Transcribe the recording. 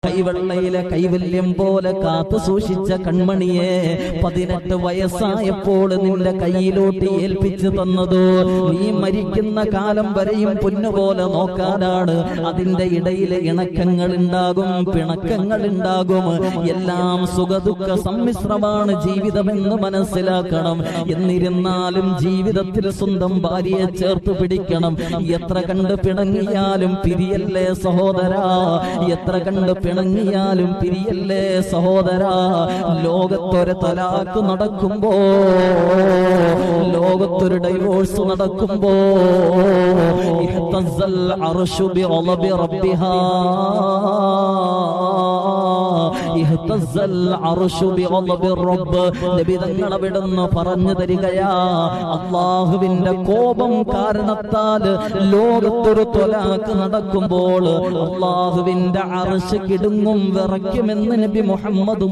കൈവെള്ളയിലെ കൈവല്യം പോലെ കാത്തു സൂക്ഷിച്ച കൺമണിയെ 18 വയസ്സായപ്പോൾ നിന്റെ കയ്യിലോട്ട് ഏൽപ്പിച്ചു തന്നതോ നീ മരിക്കുന്ന കാലം വരെയും പൊന്നുപോലെ നോക്കാനാണ്. അതിന്റെ ഇടയിലെ ഇണക്കങ്ങൾ ഉണ്ടാകും, പിണക്കങ്ങൾ ഉണ്ടാകും. എല്ലാം സുഖദുഃഖ സമ്മിശ്രമാണ് ജീവിതമെന്ന് മനസ്സിലാക്കണം. എന്നിരുന്നാലും ജീവിതത്തിൽ സ്വന്തം ഭാര്യയെ ചേർത്ത് പിടിക്കണം. എത്ര കണ്ട് പിണങ്ങിയാലും പിരിയല്ലേ സഹോദരാ, എത്ര കണ്ട് പിണങ്ങിയാലും പിരിയല്ലേ സഹോദരാ. ലോകത്തൊരു തലാഖ് നടക്കുമ്പോ, ലോകത്തൊരു ഡൈവോഴ്സ് നടക്കുമ്പോ ഇഹ്തസ്സൽ അർശു ബിഗളബി റബ്ബിഹാ, ഇഹ്തസ്സൽ അർശു ബിഗളബി റബ്ബ്. നബി തങ്ങൾ അവിടുന്ന് പറഞ്ഞു തരികയാ, അല്ലാഹുവിന്റെ കോപം കാരണത്താൽ ലോകത്തൊരു ത്വലാഖ് നടക്കുമ്പോൾ അല്ലാഹുവിന്റെ അർശ് കിടുങ്ങും വിറയ്ക്കുമെന്ന് നബി മുഹമ്മദ്